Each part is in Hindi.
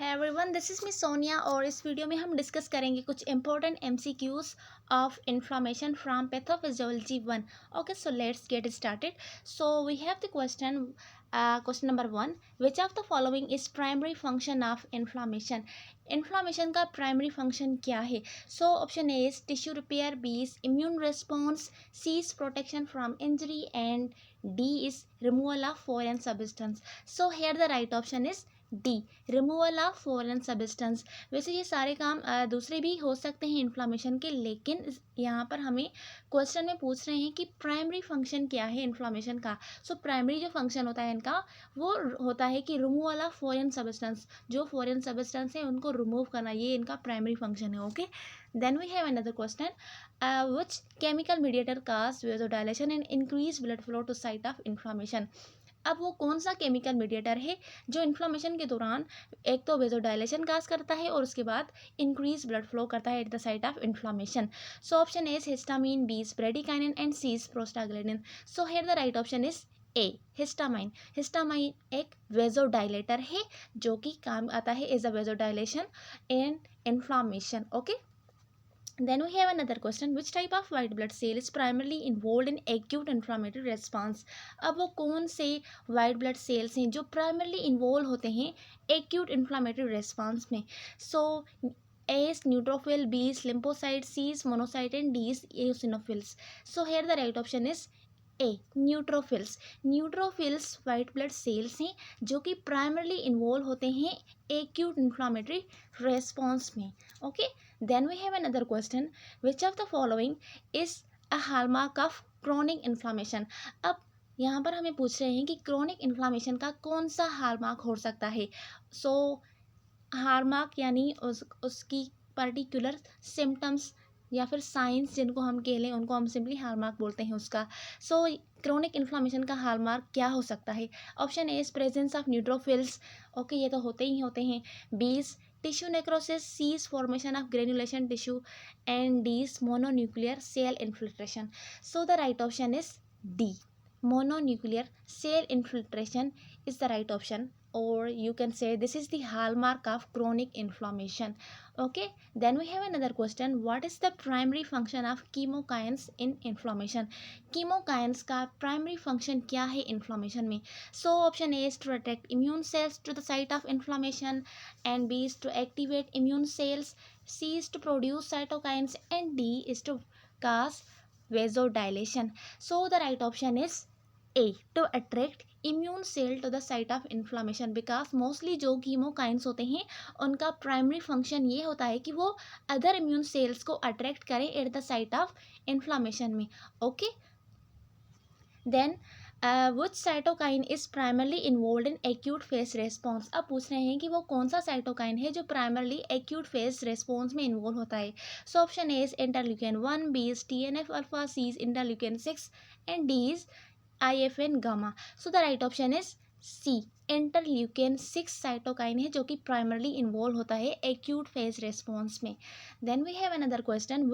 है everyone, this is me Sonia और इस वीडियो में हम डिस्कस करेंगे कुछ important MCQs of inflammation from pathophysiology 1. Okay, so let's get started. So we have the question number 1. Which of the following is primary function of inflammation. Inflammation का प्राइमरी फंक्शन क्या है? So option A is tissue repair, B is immune response, C is protection from injury and D is removal of foreign substance. So here the right option is D, removal of foreign substance. वैसे ये सारे काम दूसरे भी हो सकते हैं इन्फ्लामेशन के, लेकिन यहाँ पर हमें क्वेश्चन में पूछ रहे हैं कि प्राइमरी फंक्शन क्या है इन्फ्लामेशन का. सो प्राइमरी जो फंक्शन होता है इनका वो होता है कि रिमूवल ऑफ फॉरेन सब्सटेंस, जो फॉरेन सब्सटेंस है उनको रिमूव करना, ये इनका प्राइमरी फंक्शन है. Okay, then we have another question. Which chemical mediator cause vasodilation and increase blood flow to site of inflammation. अब वो कौन सा केमिकल मीडिएटर है जो इन्फ्लामेशन के दौरान एक तो वेजोडाइलेशन काज करता है और उसके बाद इंक्रीज ब्लड फ्लो करता है at the site of inflammation. So option A is histamine, B is bradykinin and C is prostaglandin. So here the right option is A, histamine. Histamine एक वेजोडाइलेटर है जो कि काम आता है as a vasodilation and inflammation. Okay, then we have another question. Which type of white blood cell is primarily involved in acute inflammatory response. अब वो कौन से white blood cells हैं जो primarily involve होते हैं acute inflammatory response में. So A is neutrophil, B is lymphocyte, C is monocyte and D is eosinophils. So here the right option is A, neutrophils. Neutrophils white blood cells हैं जो कि प्राइमरली इन्वॉल्व होते हैं एक्यूट इन्फ्लामेटरी रेस्पॉन्स में. Okay, then we have another question. Which of the following is a hallmark of chronic inflammation. अब यहाँ पर हमें पूछ रहे हैं कि क्रोनिक इन्फ्लामेशन का कौन सा हॉलमार्क हो सकता है. सो हॉलमार्क यानी उसकी पर्टिकुलर सिम्टम्स या फिर साइंस जिनको हम कह लें उनको हम सिंपली हॉलमार्क बोलते हैं उसका. सो क्रोनिक इन्फ्लामेशन का हॉलमार्क क्या हो सकता है? Option A is presence of neutrophils. Okay, ये तो होते ही होते हैं. B is tissue necrosis, C is formation of granulation tissue and D is mononuclear cell infiltration. So the right option is D, mononuclear cell infiltration is the right option, or you can say this is the hallmark of chronic inflammation. Okay, then we have another question. What is the primary function of chemokines in inflammation. chemokines का primary function क्या है inflammation में? So option A is to attract immune cells to the site of inflammation and B is to activate immune cells, C is to produce cytokines and D is to cause vasodilation. So the right option is A, to attract immune cell to the site of inflammation, because mostly जो chemokines होते हैं उनका प्राइमरी फंक्शन ये होता है कि वो अदर इम्यून सेल्स को अट्रैक्ट करें at the site of inflammation में. Okay, then which cytokine is primarily involve in acute phase response. अब पूछ रहे हैं कि वो कौन सा साइटोकाइन है जो प्राइमरली एक्यूट फेज रेस्पॉन्स में इन्वॉल्व होता है. So option A is interleukin 1, B is TNF alpha, C is interleukin 6 and D is IFN gamma. So the right option is C, interleukin 6 cytokine है जो कि प्राइमरली इन्वॉल्व होता है एक्यूट फेज रेस्पॉन्स में. Then we have another question.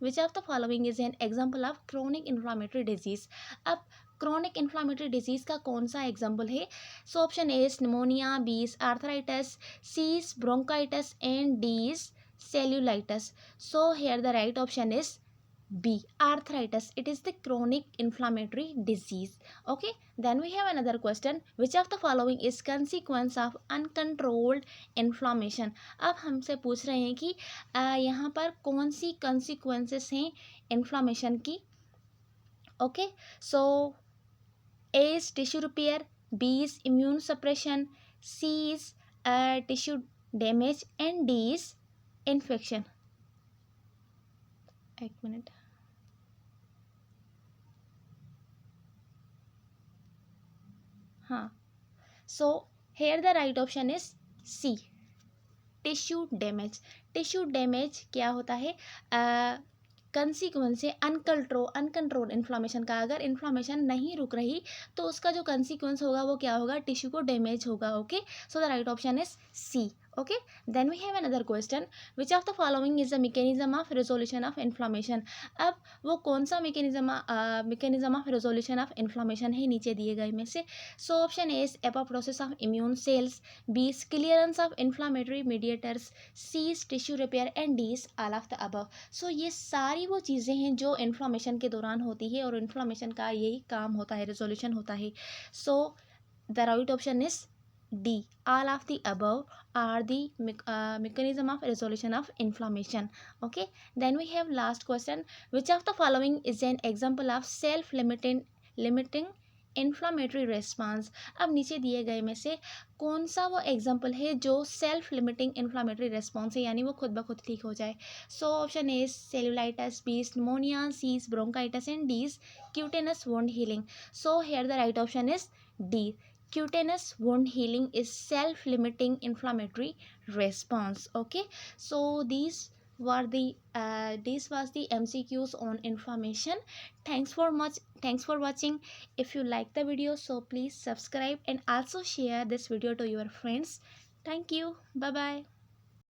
Which of the following is an example of chronic inflammatory disease. अब क्रोनिक इन्फ्लामेटरी डिजीज का कौन सा एग्जाम्पल है? So option A is pneumonia, B is arthritis, C is bronchitis and D is cellulitis. So here the right option is B, arthritis. It is the chronic inflammatory disease. Okay, then we have another question. Which of the following is consequence of uncontrolled inflammation. अब हमसे पूछ रहे हैं कि यहाँ पर कौन सी consequences हैं inflammation की. Okay, so A is tissue repair, B is immune suppression, C is tissue damage and D is infection. एक मिनट. हाँ, so here the right option is C, tissue damage. Tissue damage क्या होता है? कंसीक्वेंस है अनकंट्रोल इन्फ्लामेशन का। अगर इन्फ्लामेशन नहीं रुक रही तो उसका जो कंसीक्वेंस होगा वो क्या होगा, टिश्यू को डैमेज होगा। Okay, so the right option is C. Okay, then we have another question, which of the following is the mechanism of resolution of inflammation. अब वो कौन सा mechanism of resolution of inflammation है नीचे दिए गए में से। So option A is apoptosis of immune cells, B is clearance of inflammatory mediators, C is tissue repair and D is all of the above. So ये सारी वो चीज़ें हैं जो इन्फ्लामेशन के दौरान होती है और इन्फ्लामेशन का यही काम होता है, रेजोल्यूशन होता है। सो the right option is D. All of the above are the mechanism of resolution of inflammation. Okay. Then we have last question. Which of the following is an example of self-limiting inflammatory response. अब नीचे दिए गए में से कौन सा वो एग्जाम्पल है जो सेल्फ लिमिटिंग इन्फ्लामेटरी रेस्पॉन्स है, यानी वो खुद ब खुद ठीक हो जाए। So option A cellulitis, B is pneumonia, C is bronchitis and D is cutaneous wound healing. So here the right option is D. Cutaneous wound healing is self-limiting inflammatory response. Okay, so these was the MCQs on inflammation. Thanks for watching. If you like the video, so please subscribe and also share this video to your friends. Thank you. Bye bye.